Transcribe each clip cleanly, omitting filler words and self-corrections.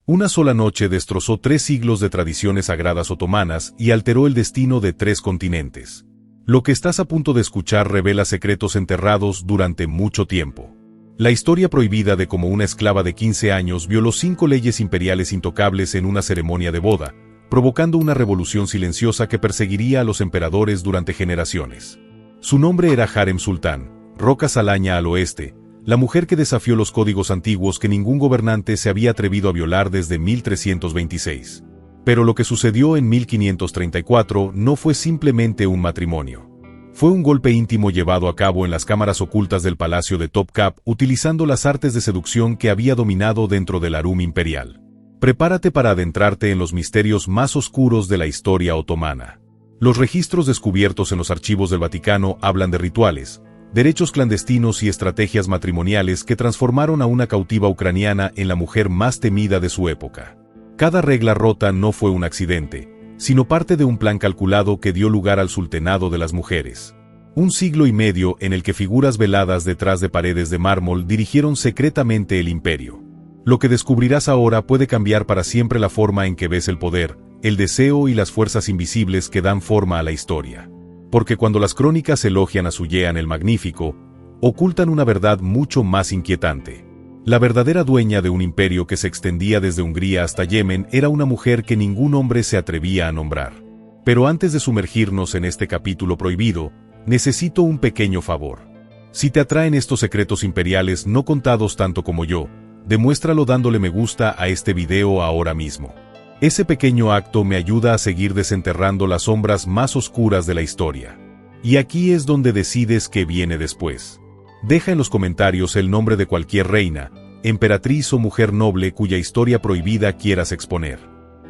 Una sola noche destrozó 3 siglos de tradiciones sagradas otomanas y alteró el destino de 3 continentes. Lo que estás a punto de escuchar revela secretos enterrados durante mucho tiempo. La historia prohibida de cómo una esclava de 15 años violó 5 leyes imperiales intocables en una ceremonia de boda, provocando una revolución silenciosa que perseguiría a los emperadores durante generaciones. Su nombre era Harem Sultán, Roca Salaña al oeste, la mujer que desafió los códigos antiguos que ningún gobernante se había atrevido a violar desde 1326. Pero lo que sucedió en 1534 no fue simplemente un matrimonio. Fue un golpe íntimo llevado a cabo en las cámaras ocultas del palacio de Topkapı utilizando las artes de seducción que había dominado dentro del harem imperial. Prepárate para adentrarte en los misterios más oscuros de la historia otomana. Los registros descubiertos en los archivos del Vaticano hablan de rituales, derechos clandestinos y estrategias matrimoniales que transformaron a una cautiva ucraniana en la mujer más temida de su época. Cada regla rota no fue un accidente, sino parte de un plan calculado que dio lugar al sultanado de las mujeres. Un siglo y medio en el que figuras veladas detrás de paredes de mármol dirigieron secretamente el imperio. Lo que descubrirás ahora puede cambiar para siempre la forma en que ves el poder, el deseo y las fuerzas invisibles que dan forma a la historia. Porque cuando las crónicas elogian a Süleyman el Magnífico, ocultan una verdad mucho más inquietante. La verdadera dueña de un imperio que se extendía desde Hungría hasta Yemen era una mujer que ningún hombre se atrevía a nombrar. Pero antes de sumergirnos en este capítulo prohibido, necesito un pequeño favor. Si te atraen estos secretos imperiales no contados tanto como yo, demuéstralo dándole me gusta a este video ahora mismo. Ese pequeño acto me ayuda a seguir desenterrando las sombras más oscuras de la historia. Y aquí es donde decides qué viene después. Deja en los comentarios el nombre de cualquier reina, emperatriz o mujer noble cuya historia prohibida quieras exponer.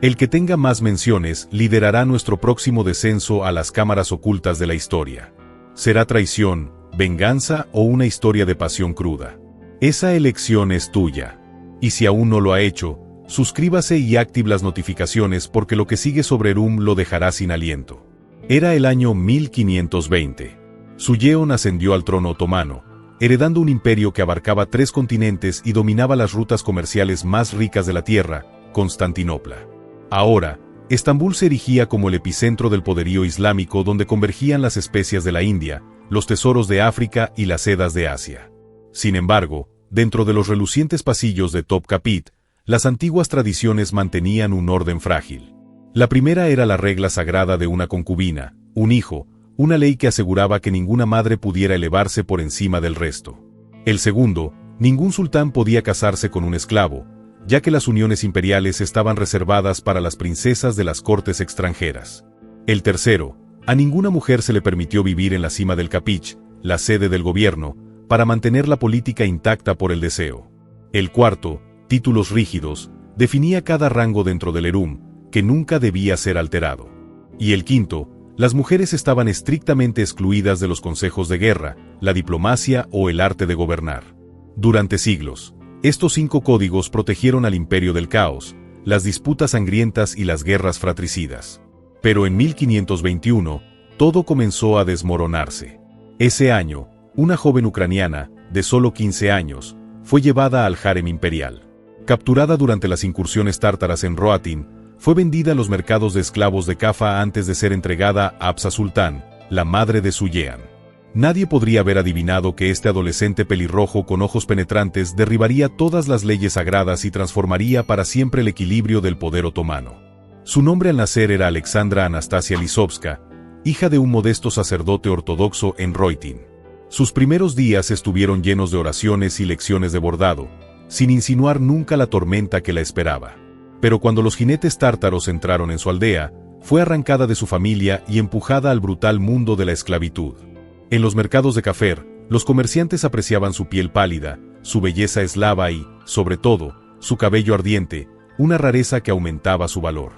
El que tenga más menciones liderará nuestro próximo descenso a las cámaras ocultas de la historia. ¿Será traición, venganza o una historia de pasión cruda? Esa elección es tuya. Y si aún no lo ha hecho, suscríbase y active las notificaciones porque lo que sigue sobre lo dejará sin aliento. Era el año 1520. Süleyman ascendió al trono otomano, heredando un imperio que abarcaba 3 continentes y dominaba las rutas comerciales más ricas de la tierra, Constantinopla. Ahora, Estambul se erigía como el epicentro del poderío islámico donde convergían las especias de la India, los tesoros de África y las sedas de Asia. Sin embargo, dentro de los relucientes pasillos de Topkapı, las antiguas tradiciones mantenían un orden frágil. La primera era la regla sagrada de una concubina, un hijo, una ley que aseguraba que ninguna madre pudiera elevarse por encima del resto. El segundo, ningún sultán podía casarse con un esclavo, ya que las uniones imperiales estaban reservadas para las princesas de las cortes extranjeras. El tercero, a ninguna mujer se le permitió vivir en la cima del Kapich, la sede del gobierno, para mantener la política intacta por el deseo. El cuarto, títulos rígidos, definía cada rango dentro del harem, que nunca debía ser alterado. Y el quinto, las mujeres estaban estrictamente excluidas de los consejos de guerra, la diplomacia o el arte de gobernar. Durante siglos, estos 5 códigos protegieron al imperio del caos, las disputas sangrientas y las guerras fratricidas. Pero en 1521, todo comenzó a desmoronarse. Ese año, una joven ucraniana, de solo 15 años, fue llevada al harem imperial. Capturada durante las incursiones tártaras en Roatin, fue vendida a los mercados de esclavos de Cafa antes de ser entregada a Hafsa Sultán, la madre de Süleyman. Nadie podría haber adivinado que este adolescente pelirrojo con ojos penetrantes derribaría todas las leyes sagradas y transformaría para siempre el equilibrio del poder otomano. Su nombre al nacer era Alexandra Anastasia Lisovska, hija de un modesto sacerdote ortodoxo en Roitin. Sus primeros días estuvieron llenos de oraciones y lecciones de bordado, sin insinuar nunca la tormenta que la esperaba. Pero cuando los jinetes tártaros entraron en su aldea, fue arrancada de su familia y empujada al brutal mundo de la esclavitud. En los mercados de Kafer, los comerciantes apreciaban su piel pálida, su belleza eslava y, sobre todo, su cabello ardiente, una rareza que aumentaba su valor.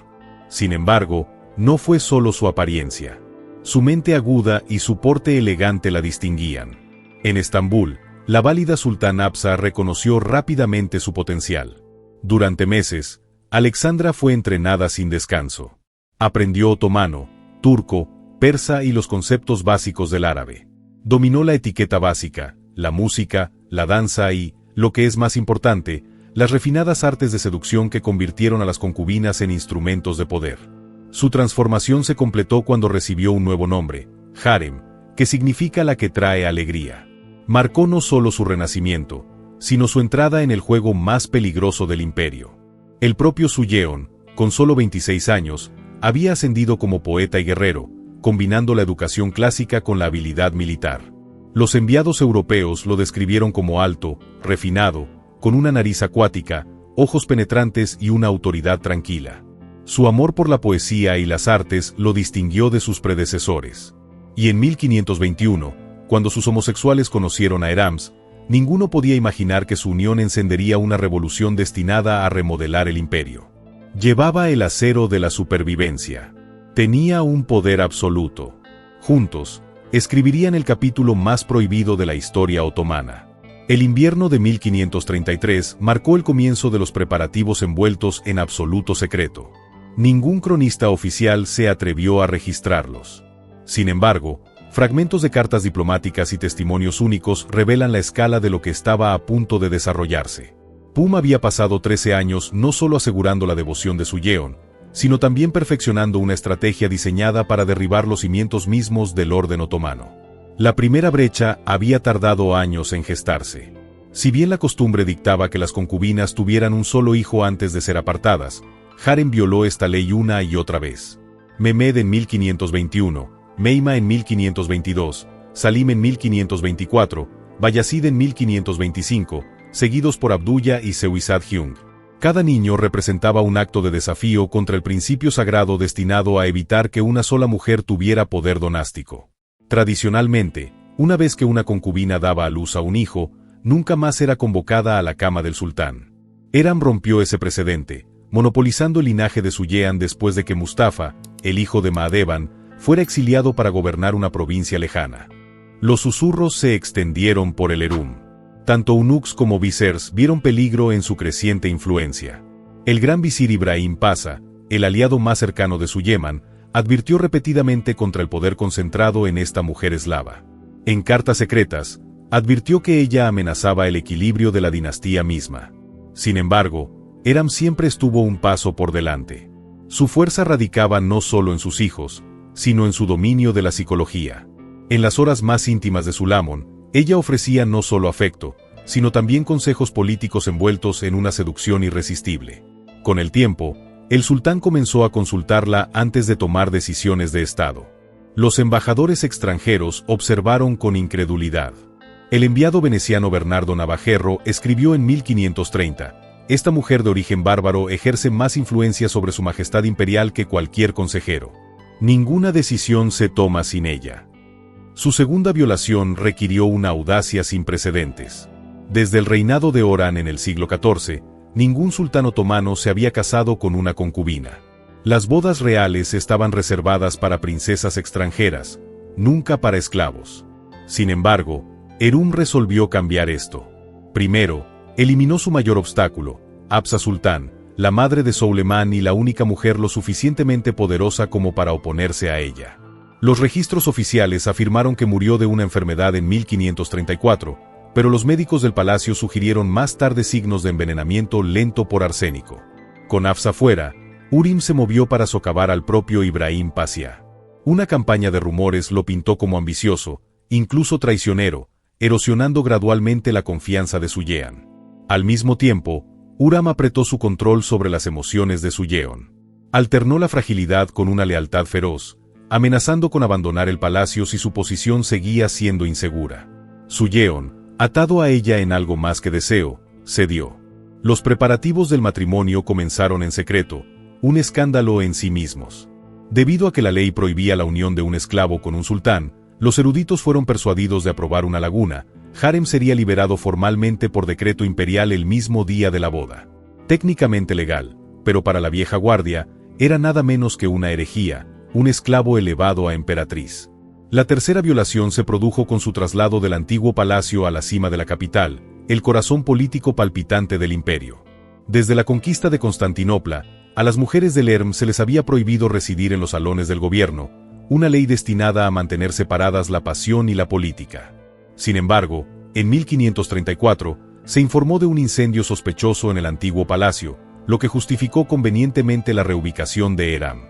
Sin embargo, no fue solo su apariencia. Su mente aguda y su porte elegante la distinguían. En Estambul, la válida sultana Hafsa reconoció rápidamente su potencial. Durante meses, Alexandra fue entrenada sin descanso. Aprendió otomano, turco, persa y los conceptos básicos del árabe. Dominó la etiqueta básica, la música, la danza y, lo que es más importante, las refinadas artes de seducción que convirtieron a las concubinas en instrumentos de poder. Su transformación se completó cuando recibió un nuevo nombre, harem, que significa la que trae alegría. Marcó no solo su renacimiento, sino su entrada en el juego más peligroso del imperio. El propio Su Yeon, con solo 26 años, había ascendido como poeta y guerrero, combinando la educación clásica con la habilidad militar. Los enviados europeos lo describieron como alto, refinado, con una nariz acuática, ojos penetrantes y una autoridad tranquila. Su amor por la poesía y las artes lo distinguió de sus predecesores. Y en 1521, cuando sus homosexuales conocieron a Erams, ninguno podía imaginar que su unión encendería una revolución destinada a remodelar el imperio. Llevaba el acero de la supervivencia. Tenía un poder absoluto. Juntos, escribirían el capítulo más prohibido de la historia otomana. El invierno de 1533 marcó el comienzo de los preparativos envueltos en absoluto secreto. Ningún cronista oficial se atrevió a registrarlos. Sin embargo, fragmentos de cartas diplomáticas y testimonios únicos revelan la escala de lo que estaba a punto de desarrollarse. Pum había pasado 13 años no solo asegurando la devoción de Su Yeon, sino también perfeccionando una estrategia diseñada para derribar los cimientos mismos del orden otomano. La primera brecha había tardado años en gestarse. Si bien la costumbre dictaba que las concubinas tuvieran un solo hijo antes de ser apartadas, Harem violó esta ley una y otra vez. Mehmed en 1521, Meima en 1522, Salim en 1524, Bayazid en 1525, seguidos por Abdullah y Sewizad Hyung. Cada niño representaba un acto de desafío contra el principio sagrado destinado a evitar que una sola mujer tuviera poder donástico. Tradicionalmente, una vez que una concubina daba a luz a un hijo, nunca más era convocada a la cama del sultán. Eram rompió ese precedente, monopolizando el linaje de Su Yeon después de que Mustafa, el hijo de Mahdevan, fuera exiliado para gobernar una provincia lejana. Los susurros se extendieron por el Erum. Tanto eunucos como visers vieron peligro en su creciente influencia. El gran visir Ibrahim Pasha, el aliado más cercano de Süleyman, advirtió repetidamente contra el poder concentrado en esta mujer eslava. En cartas secretas, advirtió que ella amenazaba el equilibrio de la dinastía misma. Sin embargo, Eram siempre estuvo un paso por delante. Su fuerza radicaba no solo en sus hijos, sino en su dominio de la psicología. En las horas más íntimas de Sulamon, ella ofrecía no solo afecto, sino también consejos políticos envueltos en una seducción irresistible. Con el tiempo, el sultán comenzó a consultarla antes de tomar decisiones de Estado. Los embajadores extranjeros observaron con incredulidad. El enviado veneciano Bernardo Navajerro escribió en 1530, «Esta mujer de origen bárbaro ejerce más influencia sobre su majestad imperial que cualquier consejero. Ninguna decisión se toma sin ella». Su segunda violación requirió una audacia sin precedentes. Desde el reinado de Orhan en el siglo XIV, ningún sultán otomano se había casado con una concubina. Las bodas reales estaban reservadas para princesas extranjeras, nunca para esclavos. Sin embargo, Erum resolvió cambiar esto. Primero, eliminó su mayor obstáculo, Hafsa Sultán, la madre de Suleiman y la única mujer lo suficientemente poderosa como para oponerse a ella. Los registros oficiales afirmaron que murió de una enfermedad en 1534, pero los médicos del palacio sugirieron más tarde signos de envenenamiento lento por arsénico. Con Hafsa fuera, Urim se movió para socavar al propio Ibrahim Pasha. Una campaña de rumores lo pintó como ambicioso, incluso traicionero, erosionando gradualmente la confianza de Su Yeon. Al mismo tiempo, Uram apretó su control sobre las emociones de Su Yeon. Alternó la fragilidad con una lealtad feroz, amenazando con abandonar el palacio si su posición seguía siendo insegura. Su Yeon, atado a ella en algo más que deseo, cedió. Los preparativos del matrimonio comenzaron en secreto, un escándalo en sí mismos. Debido a que la ley prohibía la unión de un esclavo con un sultán, los eruditos fueron persuadidos de aprobar una laguna. Harem sería liberado formalmente por decreto imperial el mismo día de la boda. Técnicamente legal, pero para la vieja guardia, era nada menos que una herejía, un esclavo elevado a emperatriz. La tercera violación se produjo con su traslado del antiguo palacio a la cima de la capital, el corazón político palpitante del imperio. Desde la conquista de Constantinopla, a las mujeres del Erm se les había prohibido residir en los salones del gobierno, una ley destinada a mantener separadas la pasión y la política. Sin embargo, en 1534, Se informó de un incendio sospechoso en el antiguo palacio, lo que justificó convenientemente la reubicación de Eram.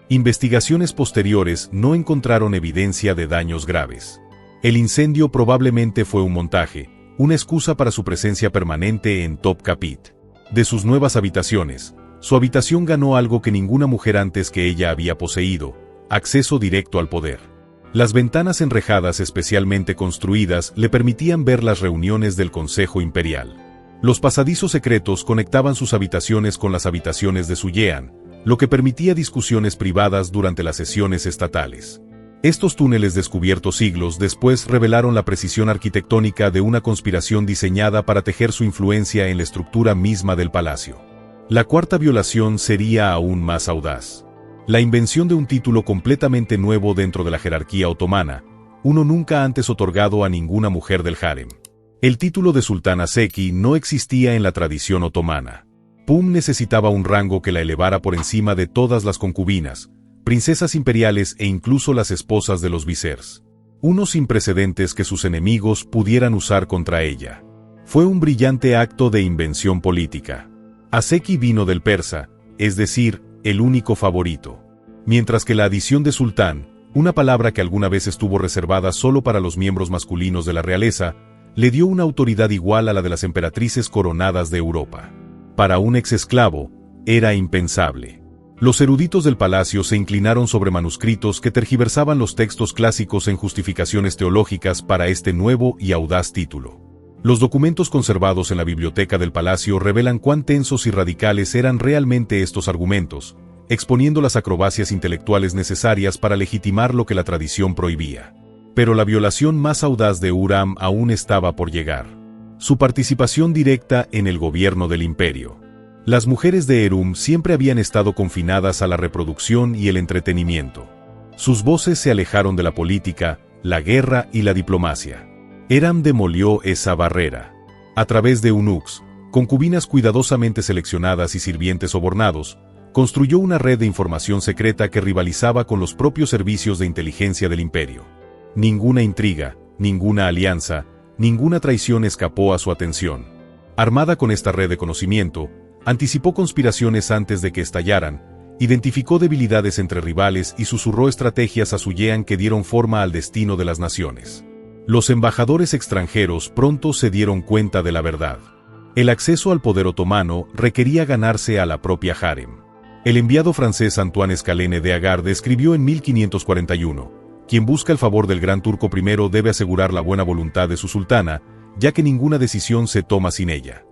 Investigaciones posteriores no encontraron evidencia de daños graves. El incendio probablemente fue un montaje, una excusa para su presencia permanente en Topkapit. De sus nuevas habitaciones, su habitación ganó algo que ninguna mujer antes que ella había poseído: acceso directo al poder. Las ventanas enrejadas especialmente construidas le permitían ver las reuniones del Consejo Imperial. Los pasadizos secretos conectaban sus habitaciones con las habitaciones de Suyean, lo que permitía discusiones privadas durante las sesiones estatales. Estos túneles descubiertos siglos después revelaron la precisión arquitectónica de una conspiración diseñada para tejer su influencia en la estructura misma del palacio. La cuarta violación sería aún más audaz. La invención de un título completamente nuevo dentro de la jerarquía otomana, uno nunca antes otorgado a ninguna mujer del harem. El título de sultana Zeki no existía en la tradición otomana. Pum necesitaba un rango que la elevara por encima de todas las concubinas, princesas imperiales e incluso las esposas de los viziers. Uno sin precedentes que sus enemigos pudieran usar contra ella. Fue un brillante acto de invención política. Zeki vino del persa, es decir, el único favorito. Mientras que la adición de sultán, una palabra que alguna vez estuvo reservada solo para los miembros masculinos de la realeza, le dio una autoridad igual a la de las emperatrices coronadas de Europa. Para un ex-esclavo, era impensable. Los eruditos del palacio se inclinaron sobre manuscritos que tergiversaban los textos clásicos en justificaciones teológicas para este nuevo y audaz título. Los documentos conservados en la biblioteca del palacio revelan cuán tensos y radicales eran realmente estos argumentos, exponiendo las acrobacias intelectuales necesarias para legitimar lo que la tradición prohibía. Pero la violación más audaz de Uram aún estaba por llegar: su participación directa en el gobierno del imperio. Las mujeres de Erum siempre habían estado confinadas a la reproducción y el entretenimiento. Sus voces se alejaron de la política, la guerra y la diplomacia. Eram demolió esa barrera. A través de eunucos, concubinas cuidadosamente seleccionadas y sirvientes sobornados, construyó una red de información secreta que rivalizaba con los propios servicios de inteligencia del imperio. Ninguna intriga, ninguna alianza, ninguna traición escapó a su atención. Armada con esta red de conocimiento, anticipó conspiraciones antes de que estallaran, identificó debilidades entre rivales y susurró estrategias a Suyean que dieron forma al destino de las naciones. Los embajadores extranjeros pronto se dieron cuenta de la verdad. El acceso al poder otomano requería ganarse a la propia harem. El enviado francés Antoine Escalene de Agarde escribió en 1541: quien busca el favor del gran turco primero debe asegurar la buena voluntad de su sultana, ya que ninguna decisión se toma sin ella.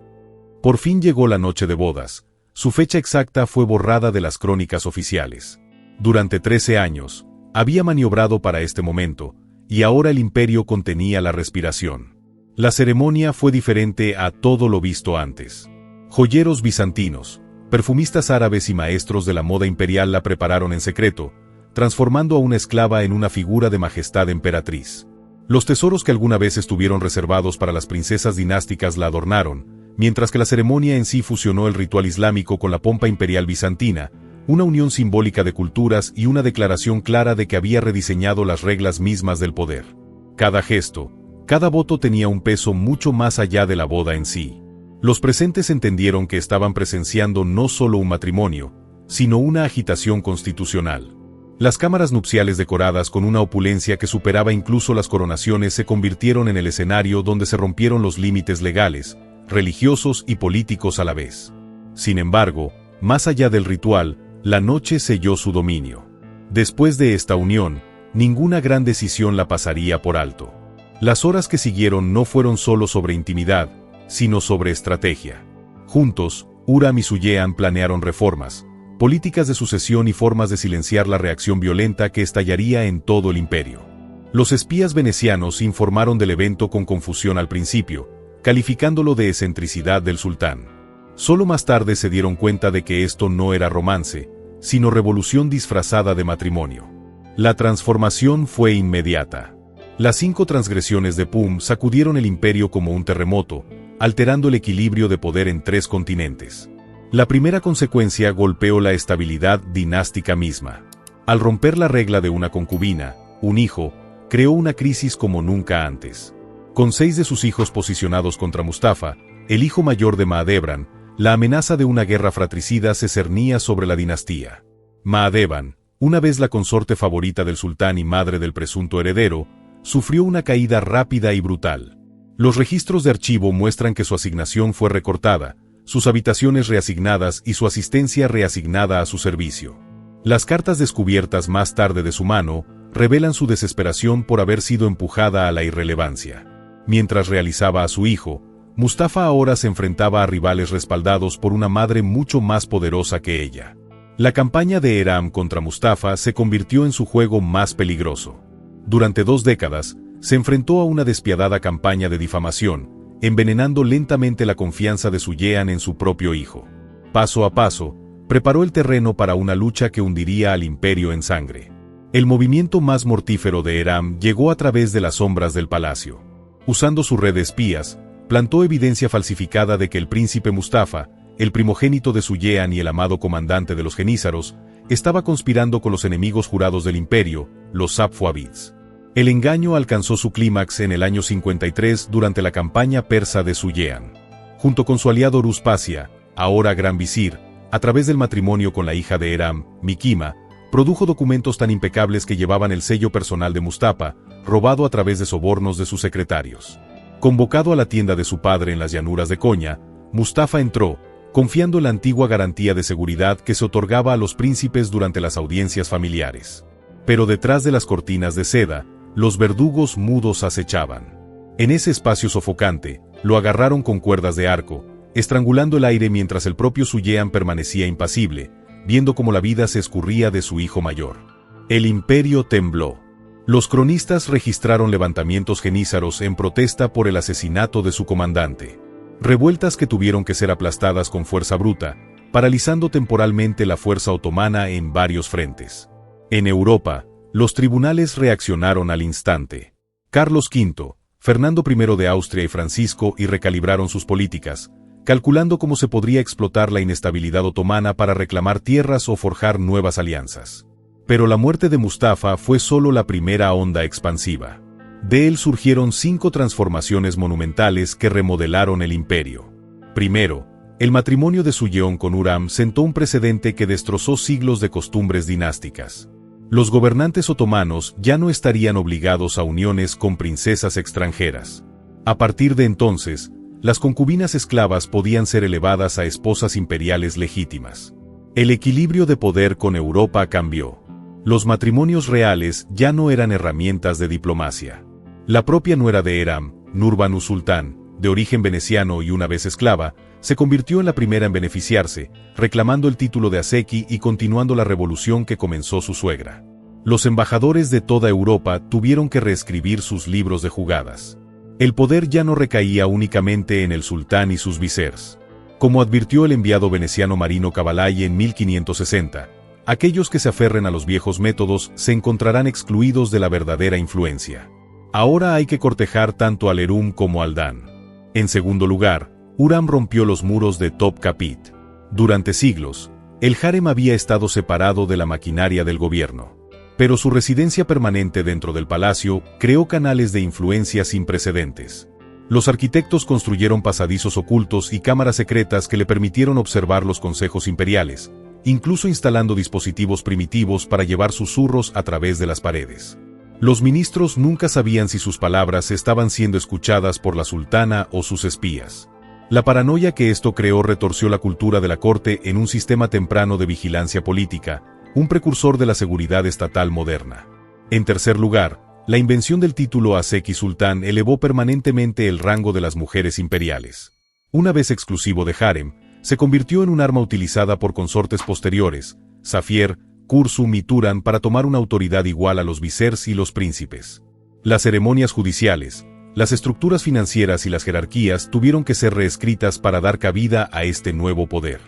Por fin llegó la noche de bodas. Su fecha exacta fue borrada de las crónicas oficiales. Durante 13 años, había maniobrado para este momento, y ahora el imperio contenía la respiración. La ceremonia fue diferente a todo lo visto antes. Joyeros bizantinos, perfumistas árabes y maestros de la moda imperial la prepararon en secreto, transformando a una esclava en una figura de majestad emperatriz. Los tesoros que alguna vez estuvieron reservados para las princesas dinásticas la adornaron, mientras que la ceremonia en sí fusionó el ritual islámico con la pompa imperial bizantina, una unión simbólica de culturas y una declaración clara de que había rediseñado las reglas mismas del poder. Cada gesto, cada voto tenía un peso mucho más allá de la boda en sí. Los presentes entendieron que estaban presenciando no solo un matrimonio, sino una agitación constitucional. Las cámaras nupciales decoradas con una opulencia que superaba incluso las coronaciones se convirtieron en el escenario donde se rompieron los límites legales, religiosos y políticos a la vez. Sin embargo, más allá del ritual, la noche selló su dominio. Después de esta unión, ninguna gran decisión la pasaría por alto. Las horas que siguieron no fueron solo sobre intimidad, sino sobre estrategia. Juntos, Uram y Suyean planearon reformas, políticas de sucesión y formas de silenciar la reacción violenta que estallaría en todo el imperio. Los espías venecianos informaron del evento con confusión al principio, calificándolo de excentricidad del sultán. Solo más tarde se dieron cuenta de que esto no era romance, sino revolución disfrazada de matrimonio. La transformación fue inmediata. Las 5 transgresiones de Pum sacudieron el imperio como un terremoto, alterando el equilibrio de poder en 3 continentes. La primera consecuencia golpeó la estabilidad dinástica misma. Al romper la regla de una concubina, un hijo, creó una crisis como nunca antes. Con 6 de sus hijos posicionados contra Mustafa, el hijo mayor de Mahadevran, la amenaza de una guerra fratricida se cernía sobre la dinastía. Mahadevran, una vez la consorte favorita del sultán y madre del presunto heredero, sufrió una caída rápida y brutal. Los registros de archivo muestran que su asignación fue recortada, sus habitaciones reasignadas y su asistencia reasignada a su servicio. Las cartas descubiertas más tarde de su mano revelan su desesperación por haber sido empujada a la irrelevancia. Mientras realizaba a su hijo, Mustafa ahora se enfrentaba a rivales respaldados por una madre mucho más poderosa que ella. La campaña de Eram contra Mustafa se convirtió en su juego más peligroso. Durante 2 décadas, se enfrentó a una despiadada campaña de difamación, envenenando lentamente la confianza de Suleyan en su propio hijo. Paso a paso, preparó el terreno para una lucha que hundiría al imperio en sangre. El movimiento más mortífero de Eram llegó a través de las sombras del palacio. Usando su red de espías, plantó evidencia falsificada de que el príncipe Mustafa, el primogénito de Suleyan y el amado comandante de los genízaros, estaba conspirando con los enemigos jurados del imperio, los Safávidas. El engaño alcanzó su clímax en el año 53 durante la campaña persa de Suleyan. Junto con su aliado Ruspasia, ahora gran visir, a través del matrimonio con la hija de Eram, Mikima, produjo documentos tan impecables que llevaban el sello personal de Mustafa, robado a través de sobornos de sus secretarios. Convocado a la tienda de su padre en las llanuras de Konya, Mustafa entró, confiando en la antigua garantía de seguridad que se otorgaba a los príncipes durante las audiencias familiares. Pero detrás de las cortinas de seda, los verdugos mudos acechaban. En ese espacio sofocante, lo agarraron con cuerdas de arco, estrangulando el aire mientras el propio Suleyan permanecía impasible, viendo cómo la vida se escurría de su hijo mayor. El imperio tembló. Los cronistas registraron levantamientos genízaros en protesta por el asesinato de su comandante. Revueltas que tuvieron que ser aplastadas con fuerza bruta, paralizando temporalmente la fuerza otomana en varios frentes. En Europa, los tribunales reaccionaron al instante. Carlos V, Fernando I de Austria y Francisco recalibraron sus políticas, calculando cómo se podría explotar la inestabilidad otomana para reclamar tierras o forjar nuevas alianzas. Pero la muerte de Mustafa fue solo la primera onda expansiva. De él surgieron 5 transformaciones monumentales que remodelaron el imperio. Primero, el matrimonio de Suleyan con Hürrem sentó un precedente que destrozó siglos de costumbres dinásticas. Los gobernantes otomanos ya no estarían obligados a uniones con princesas extranjeras. A partir de entonces, las concubinas esclavas podían ser elevadas a esposas imperiales legítimas. El equilibrio de poder con Europa cambió. Los matrimonios reales ya no eran herramientas de diplomacia. La propia nuera de Eram, Nurbanu Sultán, de origen veneciano y una vez esclava, se convirtió en la primera en beneficiarse, reclamando el título de Aseki y continuando la revolución que comenzó su suegra. Los embajadores de toda Europa tuvieron que reescribir sus libros de jugadas. El poder ya no recaía únicamente en el sultán y sus visires. Como advirtió el enviado veneciano Marino Cavalai en 1560, aquellos que se aferren a los viejos métodos se encontrarán excluidos de la verdadera influencia. Ahora hay que cortejar tanto al Erum como al Dan. En segundo lugar, Hürrem rompió los muros de Topkapı. Durante siglos, el harem había estado separado de la maquinaria del gobierno. Pero su residencia permanente dentro del palacio creó canales de influencia sin precedentes. Los arquitectos construyeron pasadizos ocultos y cámaras secretas que le permitieron observar los consejos imperiales, incluso instalando dispositivos primitivos para llevar susurros a través de las paredes. Los ministros nunca sabían si sus palabras estaban siendo escuchadas por la sultana o sus espías. La paranoia que esto creó retorció la cultura de la corte en un sistema temprano de vigilancia política, un precursor de la seguridad estatal moderna. En tercer lugar, la invención del título Aseki Sultán elevó permanentemente el rango de las mujeres imperiales. Una vez exclusivo de harem, se convirtió en un arma utilizada por consortes posteriores, Safier, Kursum y Turan, para tomar una autoridad igual a los visires y los príncipes. Las ceremonias judiciales, las estructuras financieras y las jerarquías tuvieron que ser reescritas para dar cabida a este nuevo poder.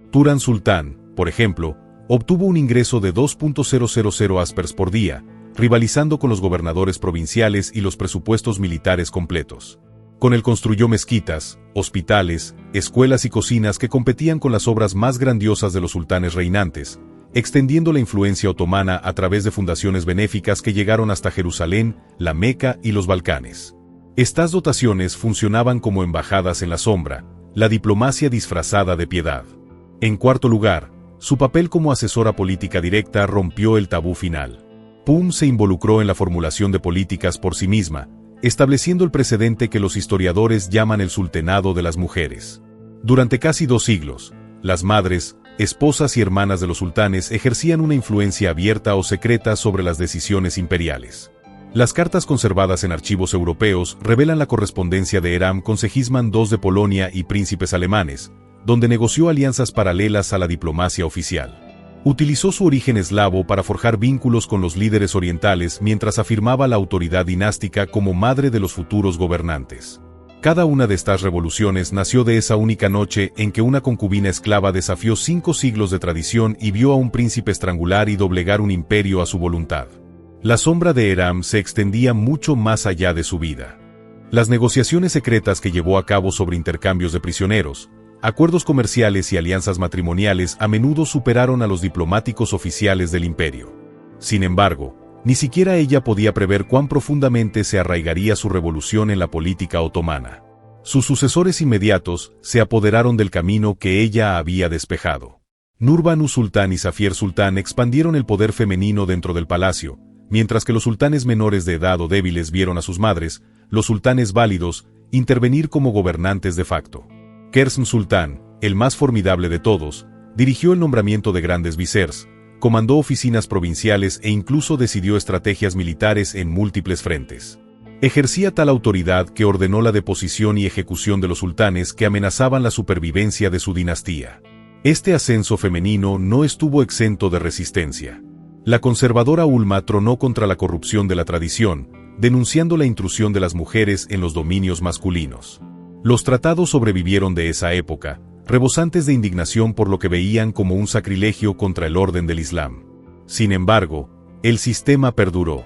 Turan Sultán, por ejemplo, obtuvo un ingreso de 2.000 aspers por día, rivalizando con los gobernadores provinciales y los presupuestos militares completos. Con él construyó mezquitas, hospitales, escuelas y cocinas que competían con las obras más grandiosas de los sultanes reinantes, extendiendo la influencia otomana a través de fundaciones benéficas que llegaron hasta Jerusalén, la Meca y los Balcanes. Estas dotaciones funcionaban como embajadas en la sombra, la diplomacia disfrazada de piedad. En cuarto lugar, su papel como asesora política directa rompió el tabú final. Pum se involucró en la formulación de políticas por sí misma, estableciendo el precedente que los historiadores llaman el sultanado de las mujeres. Durante casi 2 siglos, las madres, esposas y hermanas de los sultanes ejercían una influencia abierta o secreta sobre las decisiones imperiales. Las cartas conservadas en archivos europeos revelan la correspondencia de Eram con Segismund II de Polonia y príncipes alemanes, donde negoció alianzas paralelas a la diplomacia oficial. Utilizó su origen eslavo para forjar vínculos con los líderes orientales mientras afirmaba la autoridad dinástica como madre de los futuros gobernantes. Cada una de estas revoluciones nació de esa única noche en que una concubina esclava desafió 5 siglos de tradición y vio a un príncipe estrangular y doblegar un imperio a su voluntad. La sombra de Eram se extendía mucho más allá de su vida. Las negociaciones secretas que llevó a cabo sobre intercambios de prisioneros, acuerdos comerciales y alianzas matrimoniales a menudo superaron a los diplomáticos oficiales del imperio. Sin embargo, ni siquiera ella podía prever cuán profundamente se arraigaría su revolución en la política otomana. Sus sucesores inmediatos se apoderaron del camino que ella había despejado. Nurbanu Sultán y Zafir Sultán expandieron el poder femenino dentro del palacio, mientras que los sultanes menores de edad o débiles vieron a sus madres, los sultanes válidos, intervenir como gobernantes de facto. Kersm Sultán, el más formidable de todos, dirigió el nombramiento de grandes visires, comandó oficinas provinciales e incluso decidió estrategias militares en múltiples frentes. Ejercía tal autoridad que ordenó la deposición y ejecución de los sultanes que amenazaban la supervivencia de su dinastía. Este ascenso femenino no estuvo exento de resistencia. La conservadora Ulma tronó contra la corrupción de la tradición, denunciando la intrusión de las mujeres en los dominios masculinos. Los tratados sobrevivieron de esa época, rebosantes de indignación por lo que veían como un sacrilegio contra el orden del Islam. Sin embargo, el sistema perduró.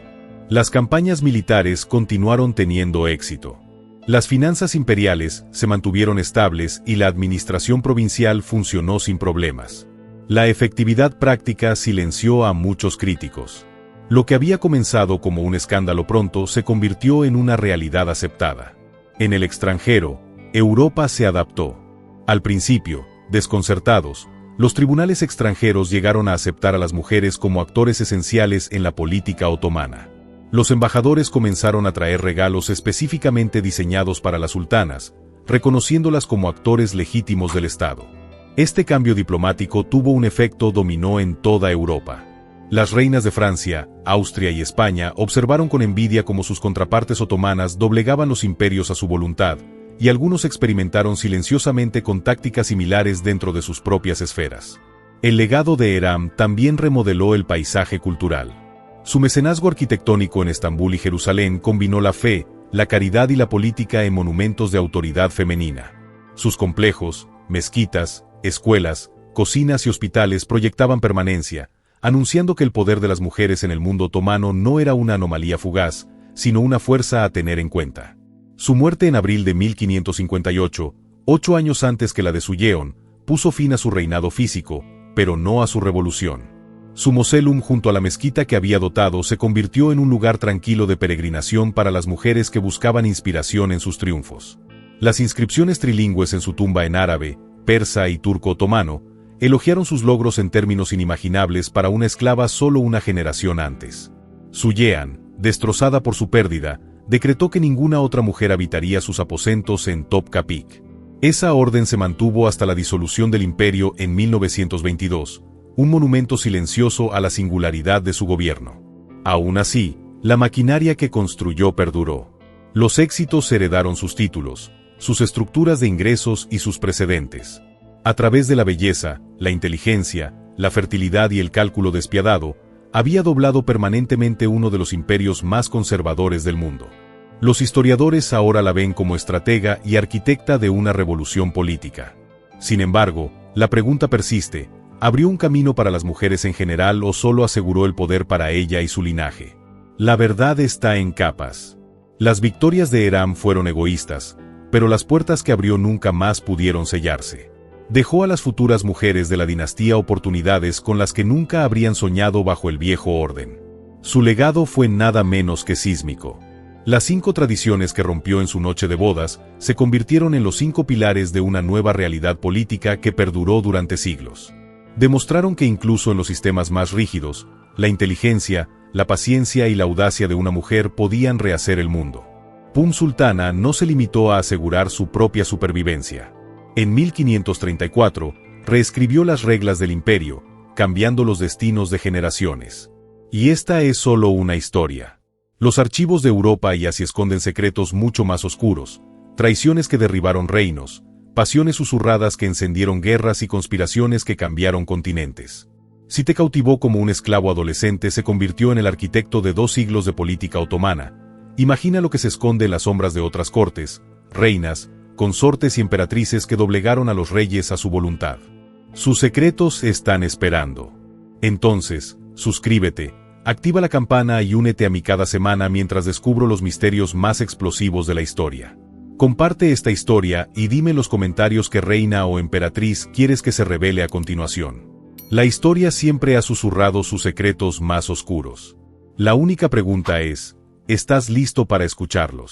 Las campañas militares continuaron teniendo éxito. Las finanzas imperiales se mantuvieron estables y la administración provincial funcionó sin problemas. La efectividad práctica silenció a muchos críticos. Lo que había comenzado como un escándalo pronto se convirtió en una realidad aceptada. En el extranjero, Europa se adaptó. Al principio, desconcertados, los tribunales extranjeros llegaron a aceptar a las mujeres como actores esenciales en la política otomana. Los embajadores comenzaron a traer regalos específicamente diseñados para las sultanas, reconociéndolas como actores legítimos del Estado. Este cambio diplomático tuvo un efecto dominó en toda Europa. Las reinas de Francia, Austria y España observaron con envidia cómo sus contrapartes otomanas doblegaban los imperios a su voluntad, y algunos experimentaron silenciosamente con tácticas similares dentro de sus propias esferas. El legado de Eram también remodeló el paisaje cultural. Su mecenazgo arquitectónico en Estambul y Jerusalén combinó la fe, la caridad y la política en monumentos de autoridad femenina. Sus complejos, mezquitas, escuelas, cocinas y hospitales proyectaban permanencia, anunciando que el poder de las mujeres en el mundo otomano no era una anomalía fugaz, sino una fuerza a tener en cuenta. Su muerte en abril de 1558, 8 años antes que la de Suyeon, puso fin a su reinado físico, pero no a su revolución. Su mausolum junto a la mezquita que había dotado se convirtió en un lugar tranquilo de peregrinación para las mujeres que buscaban inspiración en sus triunfos. Las inscripciones trilingües en su tumba en árabe, persa y turco otomano, elogiaron sus logros en términos inimaginables para una esclava solo una generación antes. Suyeon, destrozada por su pérdida, decretó que ninguna otra mujer habitaría sus aposentos en Topkapik. Esa orden se mantuvo hasta la disolución del imperio en 1922, un monumento silencioso a la singularidad de su gobierno. Aún así, la maquinaria que construyó perduró. Los éxitos heredaron sus títulos, sus estructuras de ingresos y sus precedentes. A través de la belleza, la inteligencia, la fertilidad y el cálculo despiadado, había doblado permanentemente uno de los imperios más conservadores del mundo. Los historiadores ahora la ven como estratega y arquitecta de una revolución política. Sin embargo, la pregunta persiste: ¿abrió un camino para las mujeres en general o solo aseguró el poder para ella y su linaje? La verdad está en capas. Las victorias de Eram fueron egoístas, pero las puertas que abrió nunca más pudieron sellarse. Dejó a las futuras mujeres de la dinastía oportunidades con las que nunca habrían soñado bajo el viejo orden. Su legado fue nada menos que sísmico. Las 5 tradiciones que rompió en su noche de bodas se convirtieron en los 5 pilares de una nueva realidad política que perduró durante siglos. Demostraron que incluso en los sistemas más rígidos, la inteligencia, la paciencia y la audacia de una mujer podían rehacer el mundo. Sultana no se limitó a asegurar su propia supervivencia. En 1534, reescribió las reglas del imperio, cambiando los destinos de generaciones. Y esta es solo una historia. Los archivos de Europa y Asia esconden secretos mucho más oscuros, traiciones que derribaron reinos, pasiones susurradas que encendieron guerras y conspiraciones que cambiaron continentes. Si te cautivó como un esclavo adolescente, se convirtió en el arquitecto de 2 siglos de política otomana. Imagina lo que se esconde en las sombras de otras cortes, reinas, consortes y emperatrices que doblegaron a los reyes a su voluntad. Sus secretos están esperando. Entonces, suscríbete, activa la campana y únete a mí cada semana mientras descubro los misterios más explosivos de la historia. Comparte esta historia y dime en los comentarios qué reina o emperatriz quieres que se revele a continuación. La historia siempre ha susurrado sus secretos más oscuros. La única pregunta es, ¿estás listo para escucharlos?